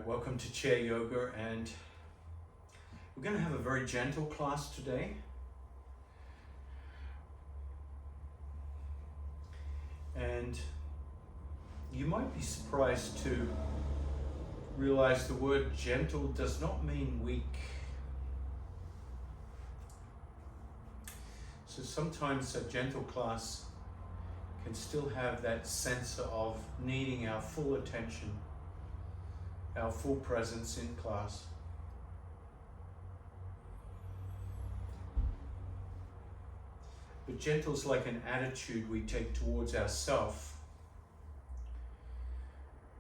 Welcome to Chair Yoga, and we're going to have a very gentle class today. And you might be surprised to realize the word gentle does not mean weak. So sometimes a gentle class can still have that sense of needing our full attention, our full presence in class. But gentle is like an attitude we take towards ourselves,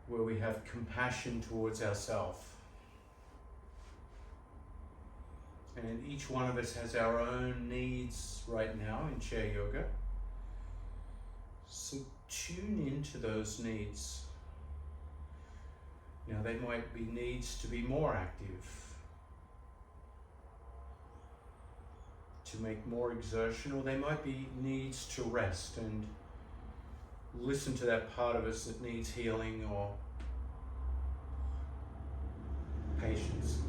where we have compassion towards ourselves. And each one of us has our own needs right now in Chair Yoga. So tune into those needs. Now, they might be needs to be more active, to make more exertion, or they might be needs to rest and listen to that part of us that needs healing or patience.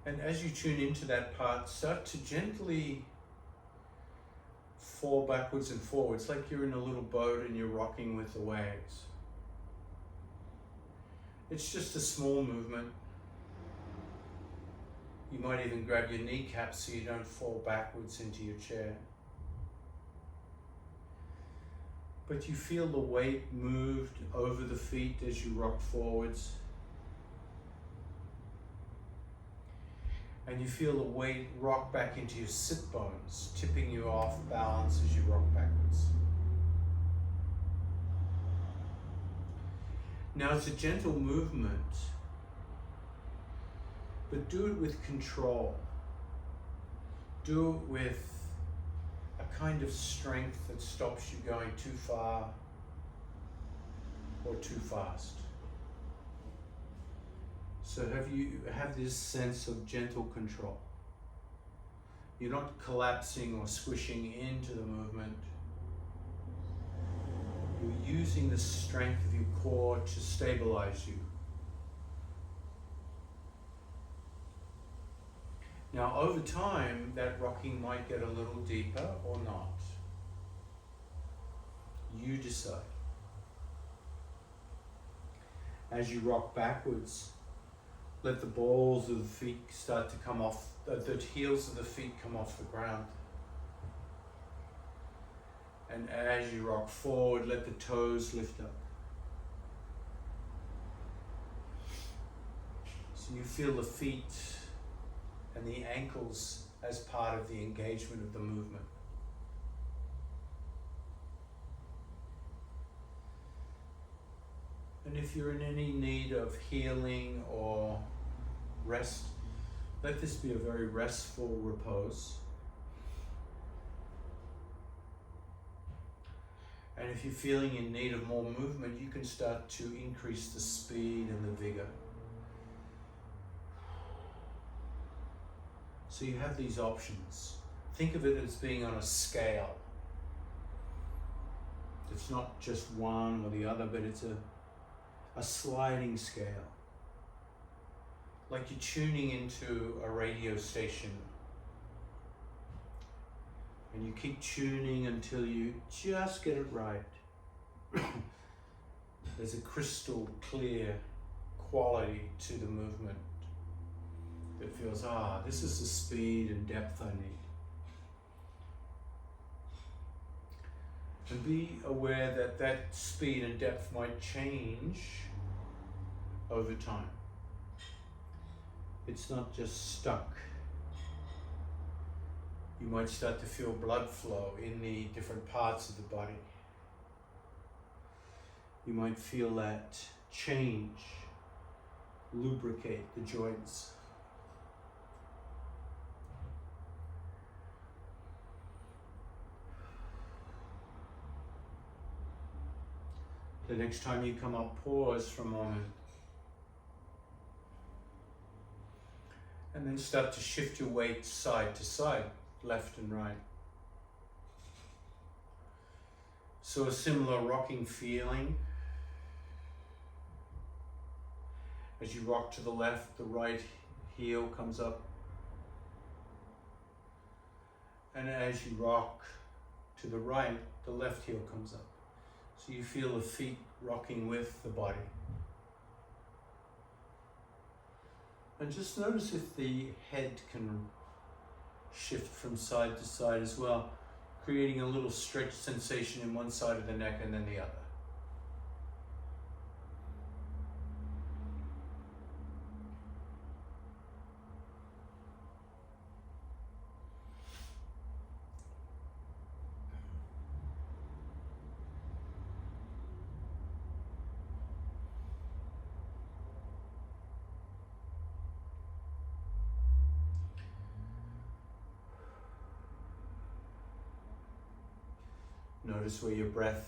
And as you tune into that part, start to gently fall backwards and forwards, like you're in a little boat and you're rocking with the waves. It's just a small movement. You might even grab your kneecaps so you don't fall backwards into your chair. But you feel the weight moved over the feet as you rock forwards. And you feel the weight rock back into your sit bones, tipping you off balance as you rock backwards. Now it's a gentle movement, but do it with control. Do it with a kind of strength that stops you going too far or too fast. So have this sense of gentle control. You're not collapsing or squishing into the movement. You're using the strength of your core to stabilize you. Now, over time, that rocking might get a little deeper or not. You decide. As you rock backwards, let the balls of the feet start to come off, the heels of the feet come off the ground. And as you rock forward, let the toes lift up. So you feel the feet and the ankles as part of the engagement of the movement. And if you're in any need of healing or rest, let this be a very restful repose. And if you're feeling in need of more movement, you can start to increase the speed and the vigor. So you have these options. Think of it as being on a scale. It's not just one or the other, but it's a sliding scale. Like you're tuning into a radio station. And you keep tuning until you just get it right. There's a crystal clear quality to the movement that feels, this is the speed and depth I need. And be aware that that speed and depth might change over time. It's not just stuck. You might start to feel blood flow in the different parts of the body. You might feel that change lubricate the joints. The next time you come up, pause for a moment. And then start to shift your weight side to side, left and right. So a similar rocking feeling. As you rock to the left, the right heel comes up. And as you rock to the right, the left heel comes up. So you feel the feet rocking with the body. And just notice if the head can shift from side to side as well, creating a little stretch sensation in one side of the neck and then the other. Notice where your breath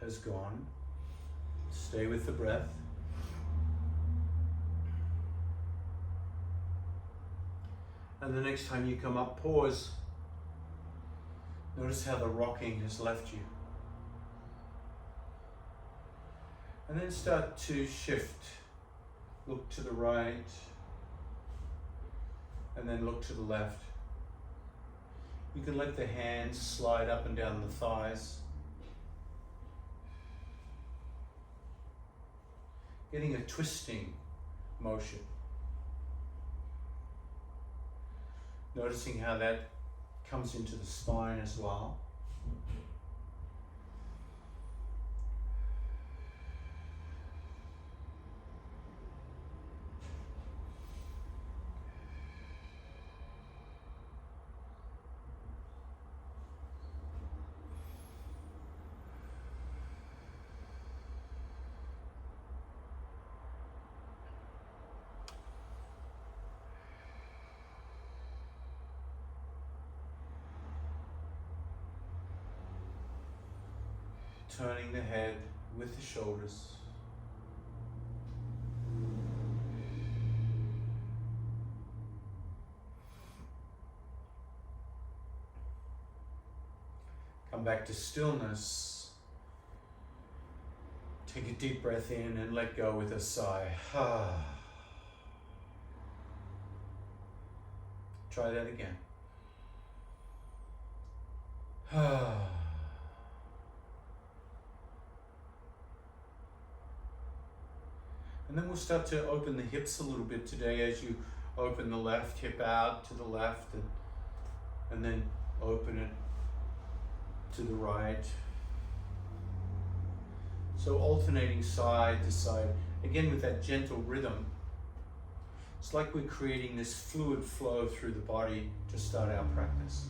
has gone. Stay with the breath. And the next time you come up, pause. Notice how the rocking has left you. And then start to shift. Look to the right, and then look to the left. You can let the hands slide up and down the thighs. Getting a twisting motion. Noticing how that comes into the spine as well. Turning the head with the shoulders. Come back to stillness. Take a deep breath in and let go with a sigh. Try that again. And then we'll start to open the hips a little bit today as you open the left hip out to the left and then open it to the right. So alternating side to side, again with that gentle rhythm. It's like we're creating this fluid flow through the body to start our practice.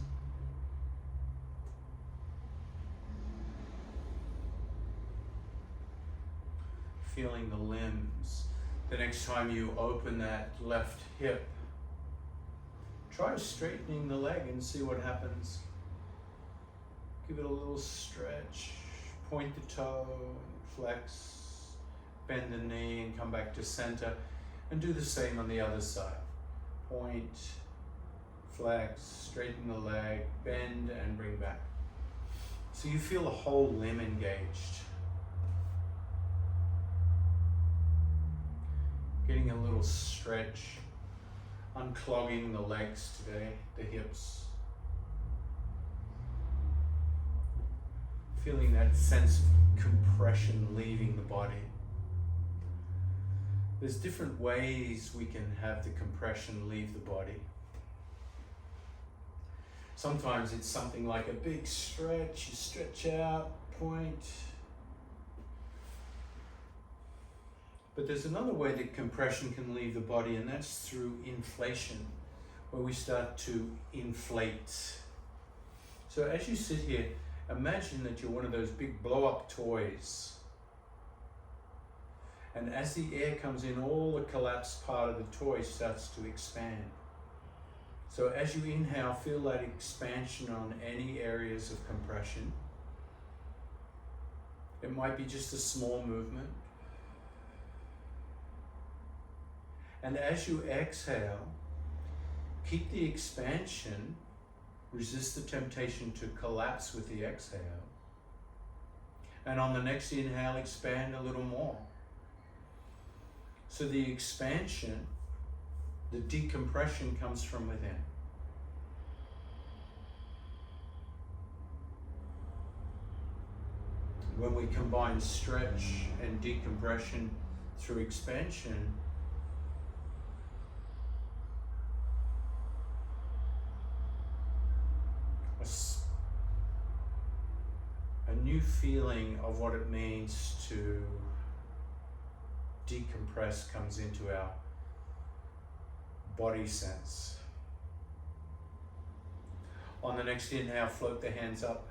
Feeling the limbs. The next time you open that left hip, try straightening the leg and see what happens. Give it a little stretch. Point the toe, flex, bend the knee and come back to center. And do the same on the other side. Point, flex, straighten the leg, bend and bring back. So you feel the whole limb engaged. Getting a little stretch, unclogging the legs today, the hips. Feeling that sense of compression leaving the body. There's different ways we can have the compression leave the body. Sometimes it's something like a big stretch, you stretch out, point. But there's another way that compression can leave the body, and that's through inflation, where we start to inflate. So as you sit here, imagine that you're one of those big blow-up toys. And as the air comes in, all the collapsed part of the toy starts to expand. So as you inhale, feel that expansion on any areas of compression. It might be just a small movement. And as you exhale, keep the expansion, resist the temptation to collapse with the exhale. And on the next inhale, expand a little more. So the expansion, the decompression comes from within. When we combine stretch and decompression through expansion, a new feeling of what it means to decompress comes into our body sense. On the next inhale, float the hands up,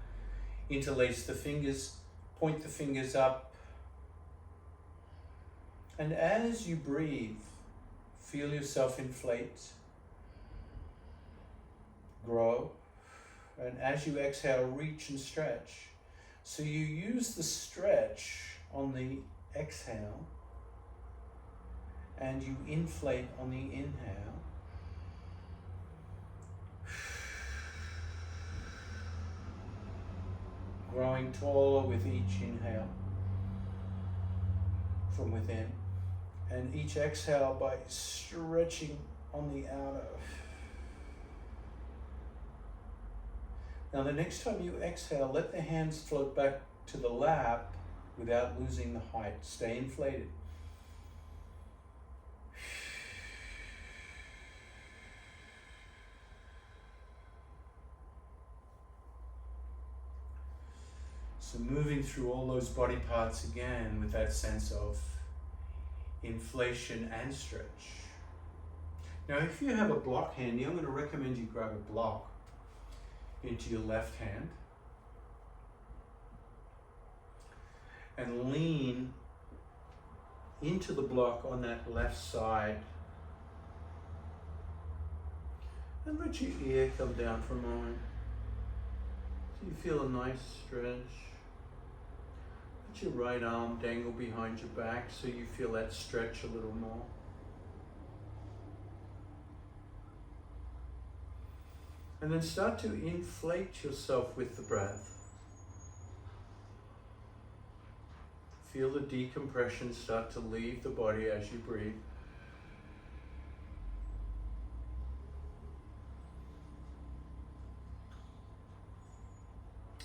interlace the fingers, point the fingers up, and as you breathe, feel yourself inflate, grow, and as you exhale, reach and stretch. So you use the stretch on the exhale and you inflate on the inhale. Growing taller with each inhale from within, and each exhale by stretching on the outer. Now the next time you exhale, let the hands float back to the lap without losing the height. Stay inflated. So moving through all those body parts again with that sense of inflation and stretch. Now if you have a block handy, I'm going to recommend you grab a block into your left hand and lean into the block on that left side and let your ear come down for a moment so you feel a nice stretch. Let your right arm dangle behind your back so you feel that stretch a little more. And then start to inflate yourself with the breath. Feel the decompression start to leave the body as you breathe.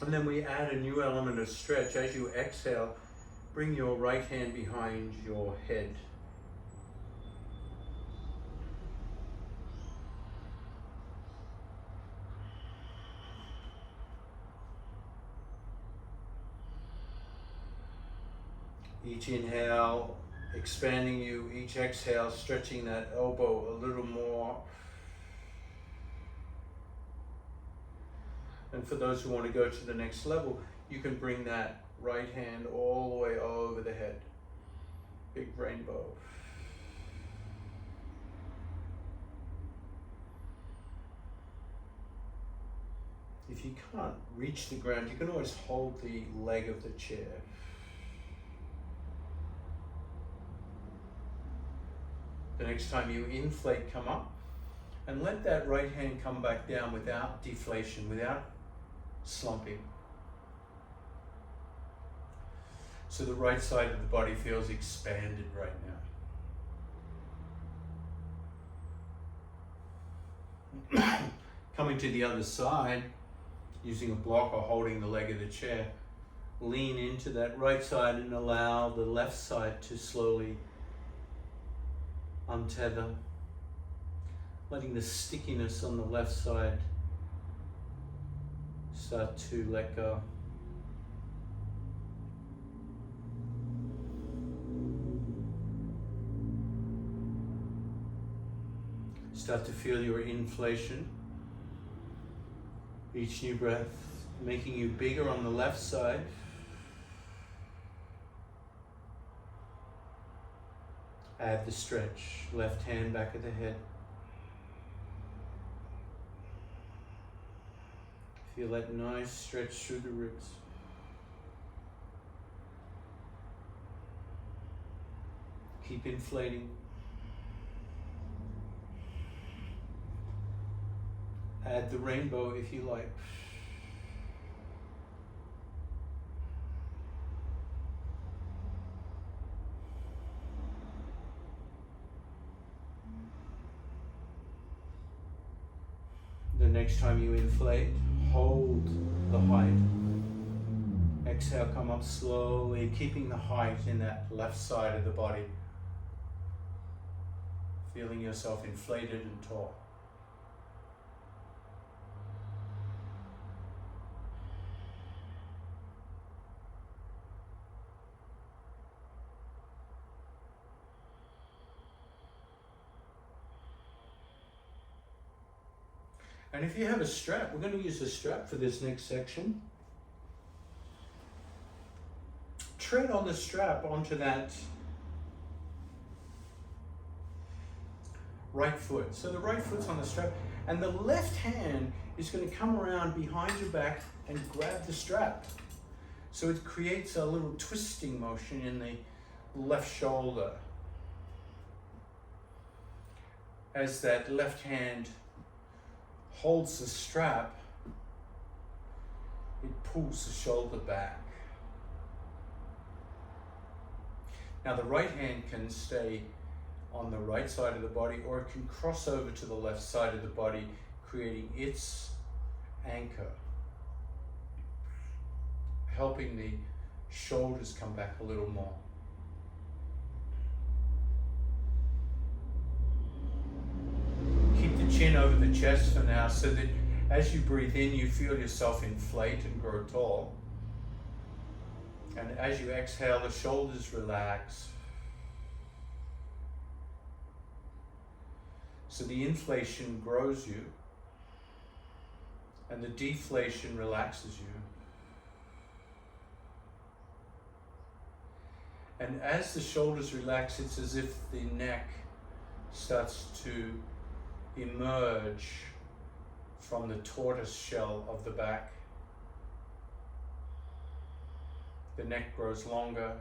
And then we add a new element of stretch. As you exhale, bring your right hand behind your head. Each inhale, expanding you. Each exhale, stretching that elbow a little more. And for those who want to go to the next level, you can bring that right hand all the way over the head. Big rainbow. If you can't reach the ground, you can always hold the leg of the chair. The next time you inflate, come up and let that right hand come back down without deflation, without slumping. So the right side of the body feels expanded right now. Coming to the other side, using a block or holding the leg of the chair, lean into that right side and allow the left side to slowly untether, letting the stickiness on the left side start to let go. Start to feel your inflation. Each new breath making you bigger on the left side. Add the stretch, left hand back of the head. Feel that nice stretch through the ribs. Keep inflating. Add the rainbow if you like. next time you inflate, hold the height. Exhale, come up slowly, keeping the height in that left side of the body. Feeling yourself inflated and tall. And if you have a strap, we're going to use a strap for this next section. Tread on the strap onto that right foot. So the right foot's on the strap, and the left hand is going to come around behind your back and grab the strap. So it creates a little twisting motion in the left shoulder. As that left hand holds the strap, it pulls the shoulder back. Now the right hand can stay on the right side of the body, or it can cross over to the left side of the body, creating its anchor, helping the shoulders come back a little more. Keep the chin over the chest for now, so that as you breathe in, you feel yourself inflate and grow tall. And as you exhale, the shoulders relax. So the inflation grows you, and the deflation relaxes you. And as the shoulders relax, it's as if the neck starts to emerge from the tortoise shell of the back. The neck grows longer.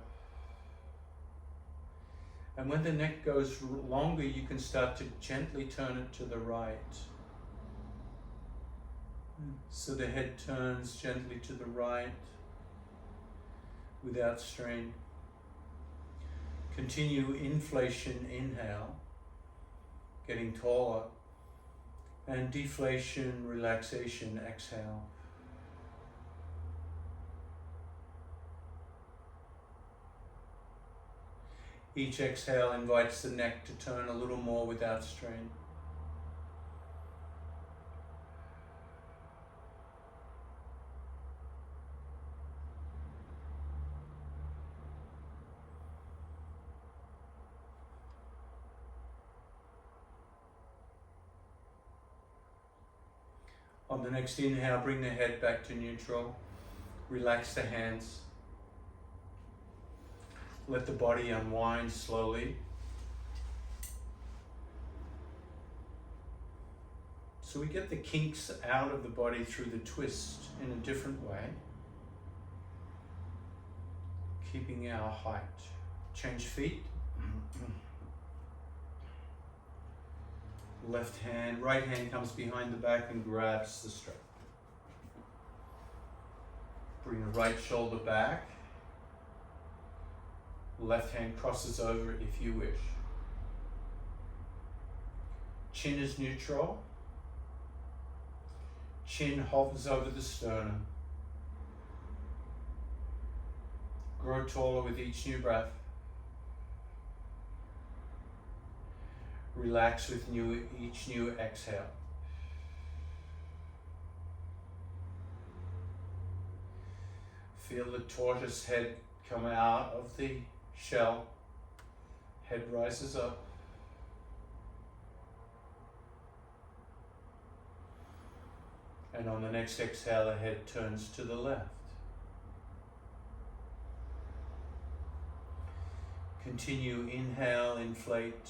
And when the neck goes longer, you can start to gently turn it to the right. So the head turns gently to the right without strain. Continue inflation, inhale, getting taller, and deflation, relaxation, exhale. Each exhale invites the neck to turn a little more without strain. On the next inhale, bring the head back to neutral. Relax the hands. Let the body unwind slowly. So we get the kinks out of the body through the twist in a different way. Keeping our height. Change feet. Left hand, right hand comes behind the back and grabs the strap. Bring the right shoulder back. Left hand crosses over if you wish. Chin is neutral. Chin hovers over the sternum. Grow taller with each new breath. Relax with each new exhale. Feel the tortoise head come out of the shell. Head rises up. And on the next exhale, the head turns to the left. Continue, inhale, inflate,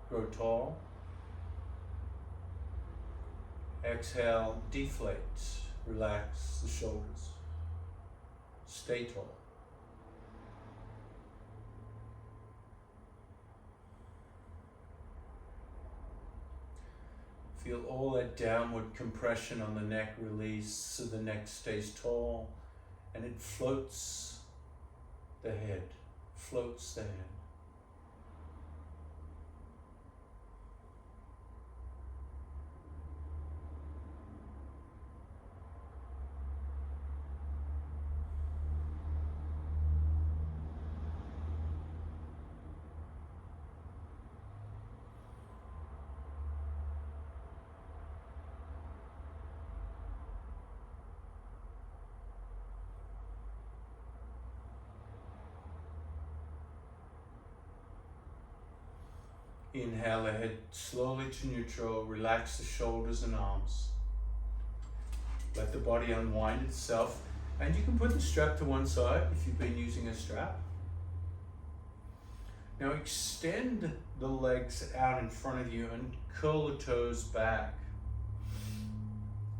grow tall. Exhale, deflate, relax the shoulders. Stay tall. Feel all that downward compression on the neck release, so the neck stays tall and it floats the head, floats the head. Inhale the head slowly to neutral. Relax the shoulders and arms. Let the body unwind itself. And you can put the strap to one side if you've been using a strap. Now extend the legs out in front of you and curl the toes back.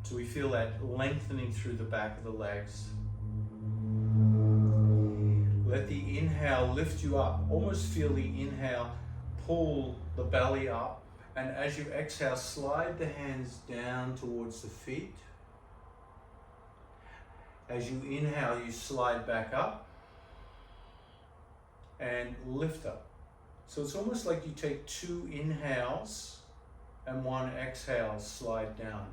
So we feel that lengthening through the back of the legs. Let the inhale lift you up. Almost feel the inhale pull the belly up. And as you exhale, slide the hands down towards the feet. As you inhale, you slide back up and lift up. So it's almost like you take 2 inhales and 1 exhale, slide down.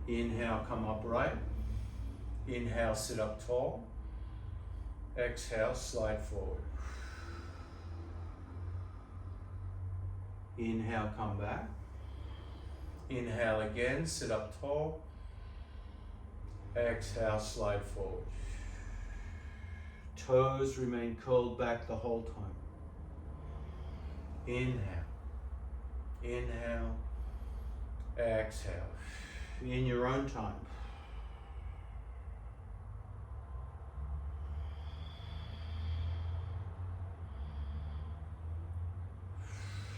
Inhale, come upright. Inhale, sit up tall. Exhale, slide forward. Inhale, come back. Inhale again, sit up tall. Exhale, slide forward. Toes remain curled back the whole time. Inhale. Inhale. Exhale. In your own time.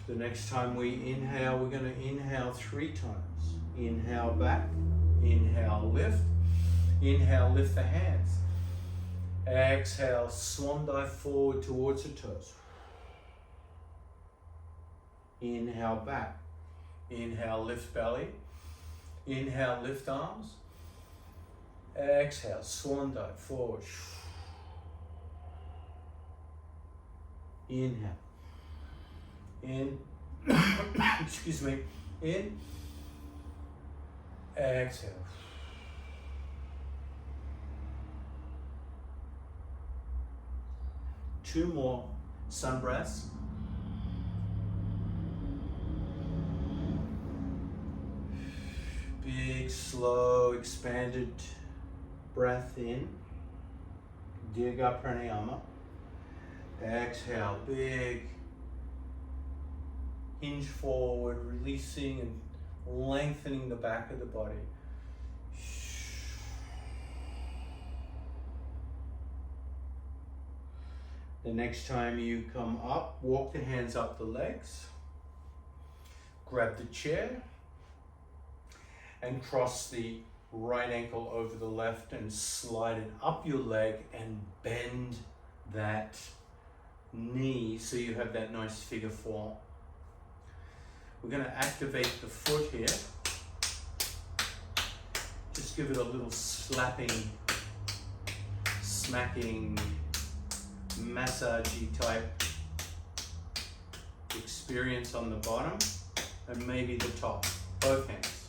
The next time we inhale, we're going to inhale 3 times. Inhale back. Inhale, lift. Inhale, lift the hands. Exhale, swan dive forward towards the toes. Inhale back. Inhale, lift belly. Inhale, lift arms. Exhale, swan dive forward. Inhale. In. Excuse me. In. Exhale. Two more sun breaths. Big, slow, expanded breath in. Dirga Pranayama. Exhale, big. Hinge forward, releasing and lengthening the back of the body. The next time you come up, walk the hands up the legs. Grab the chair and cross the right ankle over the left and slide it up your leg and bend that knee so you have that nice figure 4. We're going to activate the foot here. Just give it a little slapping, smacking, massagey type experience on the bottom and maybe the top, both hands.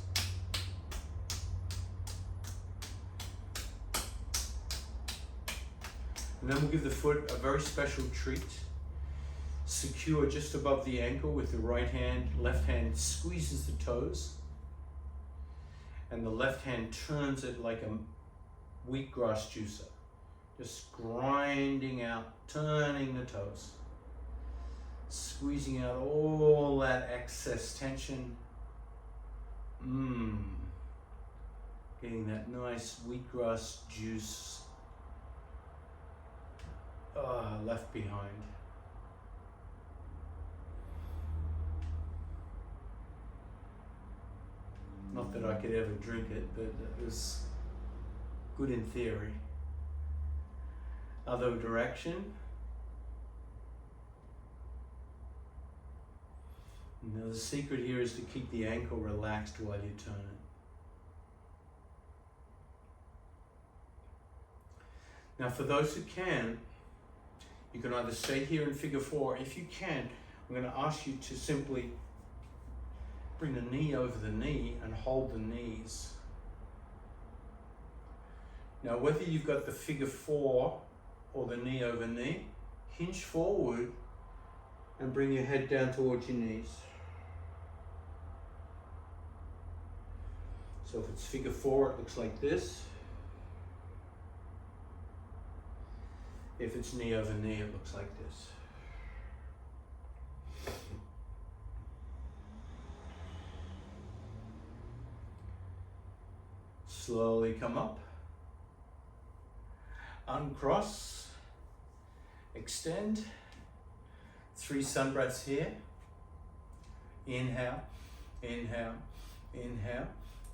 And then we'll give the foot a very special treat. Secure just above the ankle with the right hand. Left hand squeezes the toes. And the left hand turns it like a wheatgrass juicer. Just grinding out, turning the toes. Squeezing out all that excess tension. Getting that nice wheatgrass juice left behind. Not that I could ever drink it, but it was good in theory. Other direction. Now the secret here is to keep the ankle relaxed while you turn it. Now for those who can, you can either stay here in figure 4. If you can, I'm going to ask you to simply bring the knee over the knee and hold the knees. Now whether you've got the figure 4 or the knee over knee, hinge forward and bring your head down towards your knees. So if it's figure 4, it looks like this. If it's knee over knee, it looks like this. Slowly come up. Uncross. Extend. 3 sun breaths here. Inhale, inhale, inhale.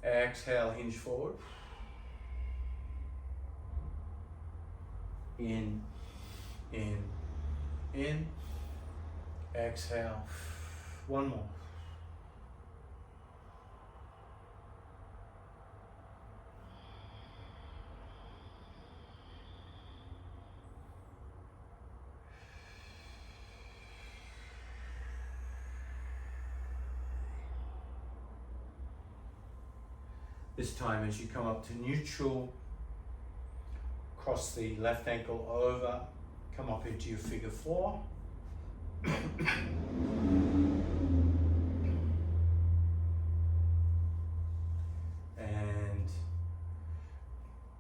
Exhale, hinge forward. In, in, in. Exhale. One more. This time, as you come up to neutral, cross the left ankle over, come up into your figure 4. And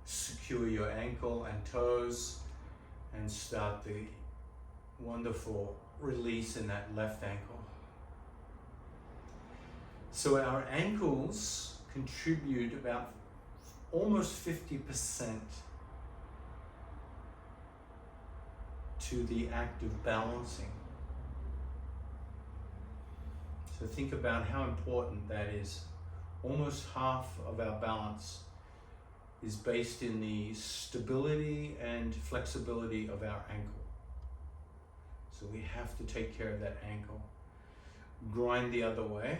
secure your ankle and toes and start the wonderful release in that left ankle. So our ankles contribute about almost 50% to the act of balancing. So think about how important that is. Almost half of our balance is based in the stability and flexibility of our ankle. So we have to take care of that ankle. Grind the other way.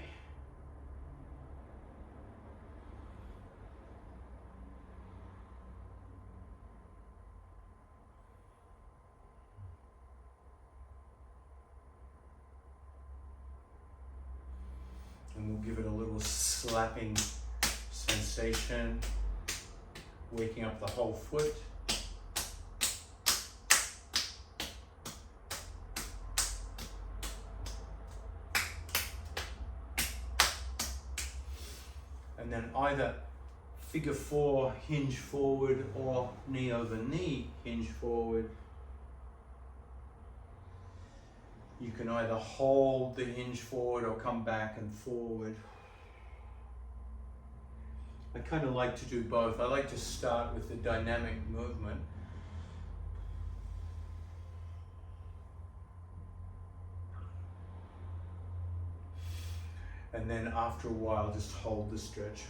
And we'll give it a little slapping sensation, waking up the whole foot. And then either figure 4, hinge forward, or knee over knee, hinge forward. You can either hold the hinge forward or come back and forward. I kind of like to do both. I like to start with the dynamic movement. And then after a while, just hold the stretch.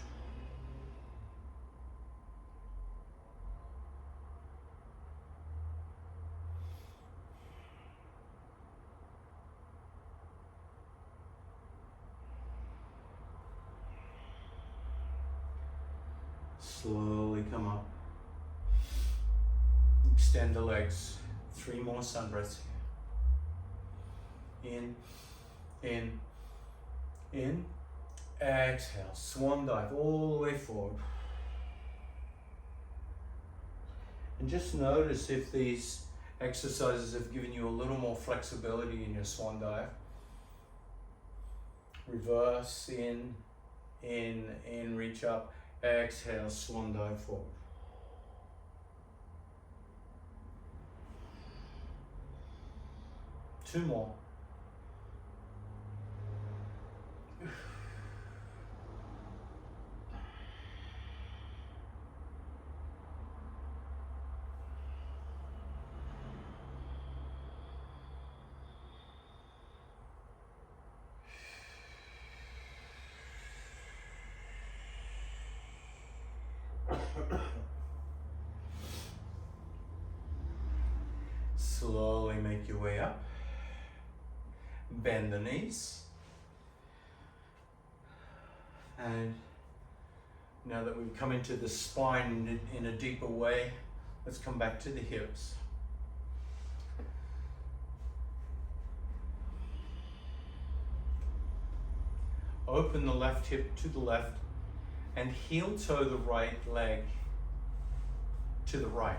Slowly come up. Extend the legs. 3 more sun breaths here. In. Exhale. Swan dive all the way forward. And just notice if these exercises have given you a little more flexibility in your swan dive. Reverse, in, reach up. Exhale, swan dive forward. Two more. Slowly make your way up. Bend the knees. And now that we've come into the spine in a deeper way, let's come back to the hips. Open the left hip to the left and heel toe the right leg to the right.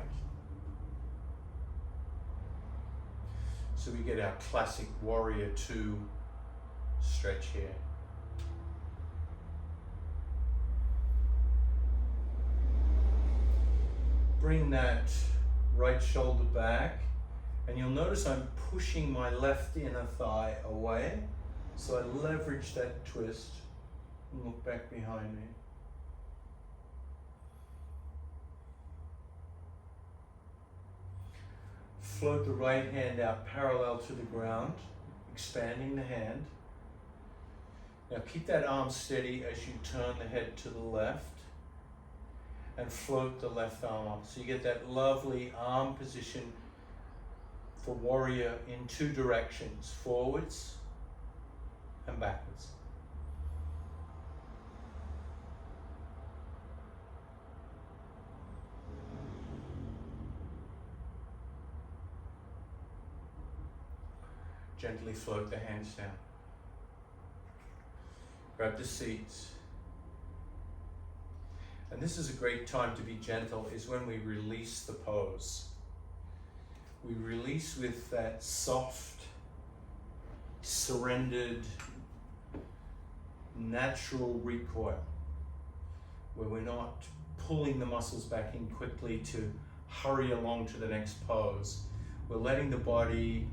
So we get our classic warrior 2 stretch here. Bring that right shoulder back, and you'll notice I'm pushing my left inner thigh away. So I leverage that twist and look back behind me. Float the right hand out parallel to the ground, expanding the hand. Now keep that arm steady as you turn the head to the left and float the left arm up. So you get that lovely arm position for warrior in two directions, forwards and backwards. Gently float the hands down. Grab the seats. And this is a great time to be gentle, is when we release the pose. We release with that soft, surrendered, natural recoil, where we're not pulling the muscles back in quickly to hurry along to the next pose. We're letting the body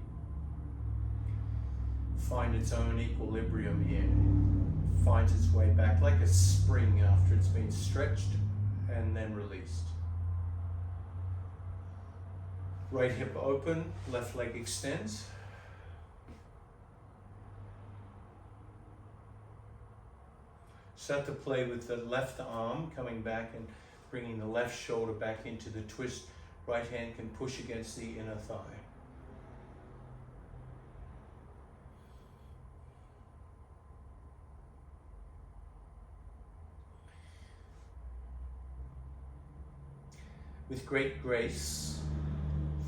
find its own equilibrium here, finds its way back like a spring after it's been stretched and then released. Right hip open, left leg extends. Start to play with the left arm coming back and bringing the left shoulder back into the twist. Right hand can push against the inner thigh. With great grace,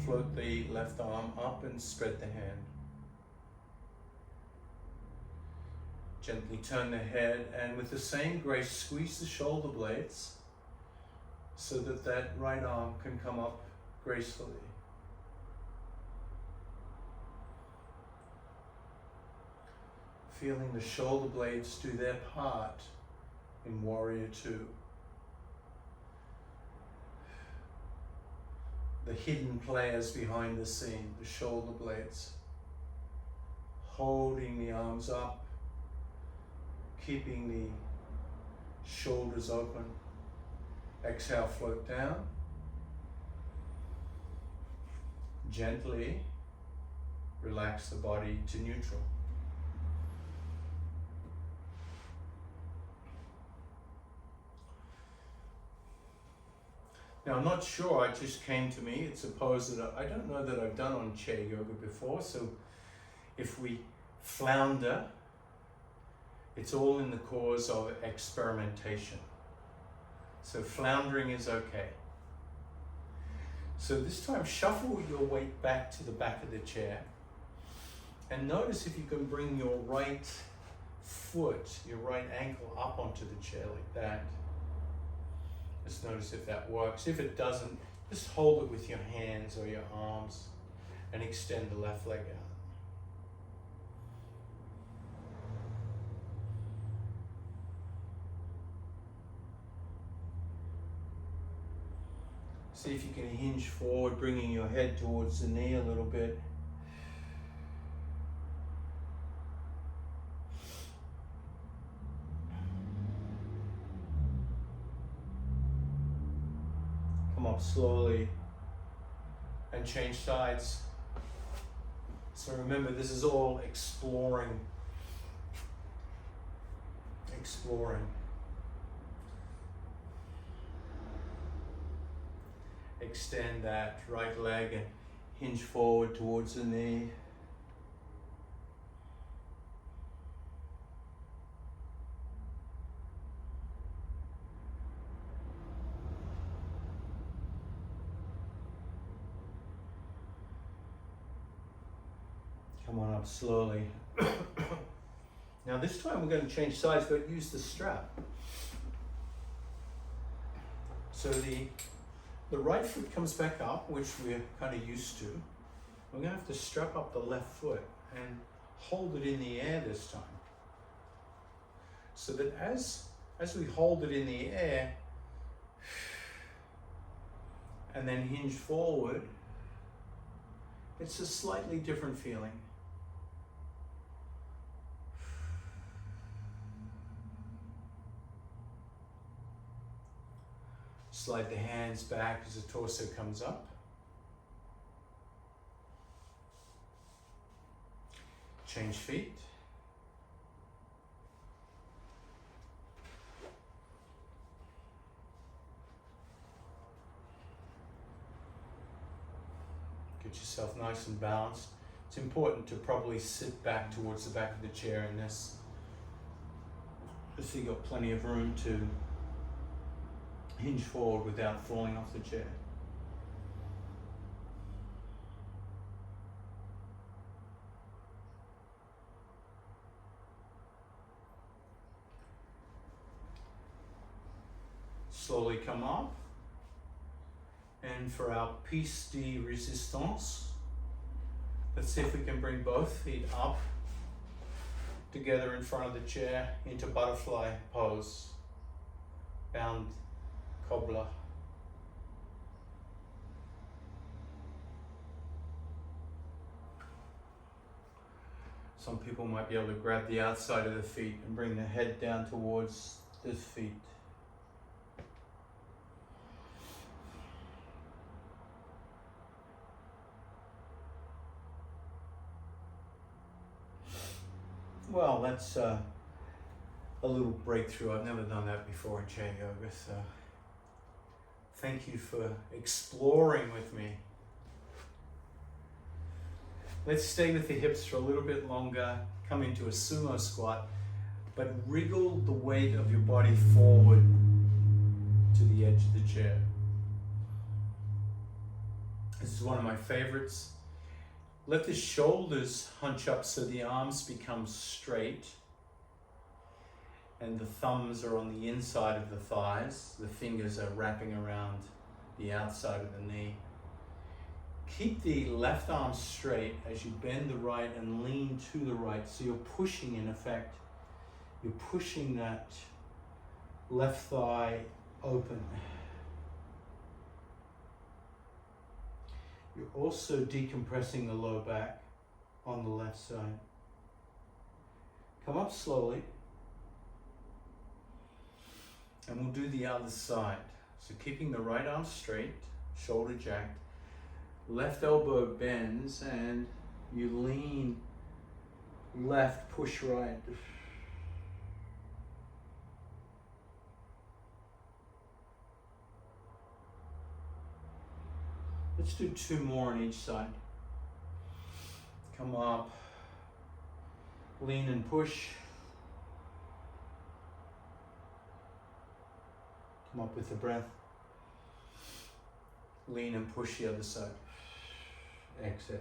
float the left arm up and spread the hand. Gently turn the head, and with the same grace, squeeze the shoulder blades so that that right arm can come up gracefully. Feeling the shoulder blades do their part in Warrior Two. The hidden players behind the scene, the shoulder blades. Holding the arms up, keeping the shoulders open. Exhale, float down. Gently relax the body to neutral. Now I'm not sure, it just came to me, it's a pose that I don't know that I've done on chair yoga before, so if we flounder, it's all in the cause of experimentation. So floundering is okay. So this time shuffle your weight back to the back of the chair and notice if you can bring your right foot, your right ankle up onto the chair like that. Just notice if that works. If it doesn't, just hold it with your hands or your arms and extend the left leg out. See if you can hinge forward, bringing your head towards the knee a little bit. Come up slowly and change sides. So remember, this is all exploring. Extend that right leg and hinge forward towards the knee. Come on up slowly. Now this time we're going to change sides, but use the strap. So the right foot comes back up, which we're kind of used to. We're going to have to strap up the left foot and hold it in the air this time. So that as we hold it in the air and then hinge forward, it's a slightly different feeling. Slide the hands back as the torso comes up. Change feet. Get yourself nice and balanced. It's important to probably sit back towards the back of the chair in this, so you've got plenty of room to hinge forward without falling off the chair. Slowly come up. And for our piece de resistance, let's see if we can bring both feet up together in front of the chair into butterfly pose, bound cobbler. Some people might be able to grab the outside of the feet and bring the head down towards the feet. Well, that's a little breakthrough. I've never done that before in chair yoga, so thank you for exploring with me. Let's stay with the hips for a little bit longer. Come into a sumo squat, but wriggle the weight of your body forward to the edge of the chair. This is one of my favorites. Let the shoulders hunch up so the arms become straight and the thumbs are on the inside of the thighs. The fingers are wrapping around the outside of the knee. Keep the left arm straight as you bend the right and lean to the right. So you're pushing, in effect, you're pushing that left thigh open. You're also decompressing the low back on the left side. Come up slowly. And we'll do the other side. So keeping the right arm straight, shoulder jacked, left elbow bends, and you lean left, push right. Let's do 2 more on each side. Come up, lean and push. Come up with the breath. Lean and push the other side. Exhale.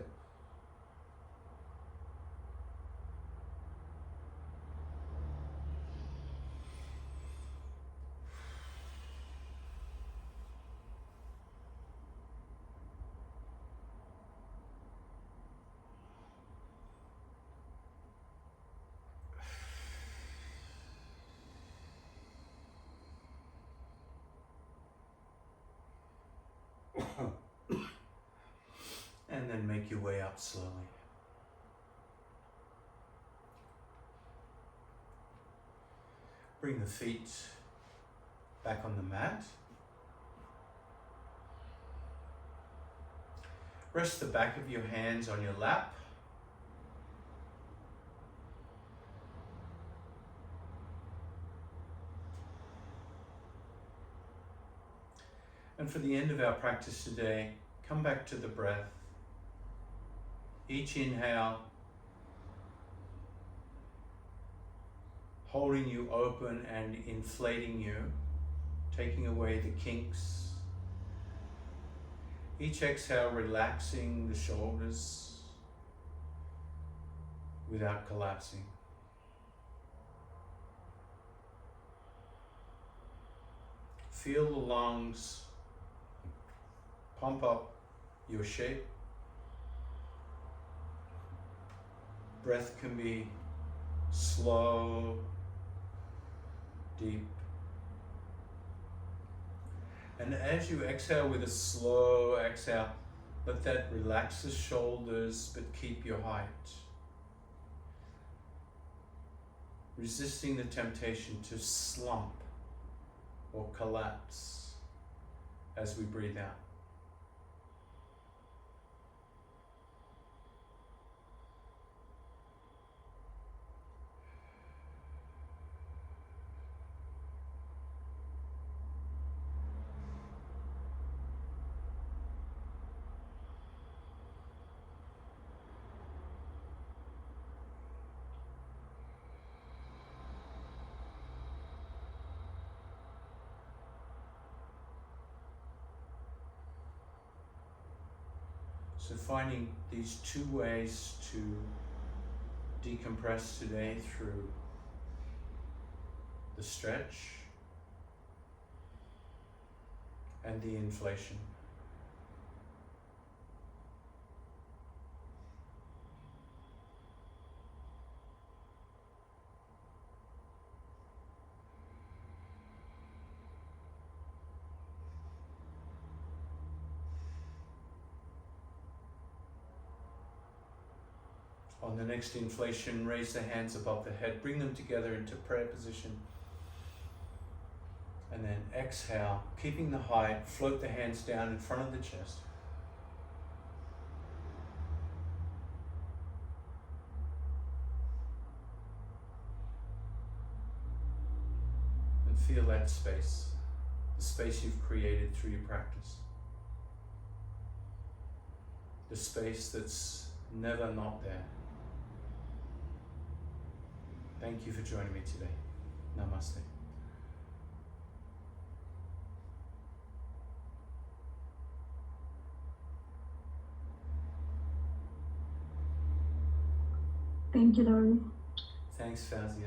And then make your way up slowly. Bring the feet back on the mat. Rest the back of your hands on your lap. And for the end of our practice today, come back to the breath. Each inhale, holding you open and inflating you, taking away the kinks. Each exhale, relaxing the shoulders without collapsing. Feel the lungs pump up your shape. Breath can be slow, deep. And as you exhale with a slow exhale, let that relax the shoulders but keep your height. Resisting the temptation to slump or collapse as we breathe out. So finding these two ways to decompress today through the stretch and the inflation. On the next inflation, raise the hands above the head, bring them together into prayer position. And then exhale, keeping the height, float the hands down in front of the chest. And feel that space, the space you've created through your practice. The space that's never not there. Thank you for joining me today. Namaste. Thank you, Laurie. Thanks, Fazia.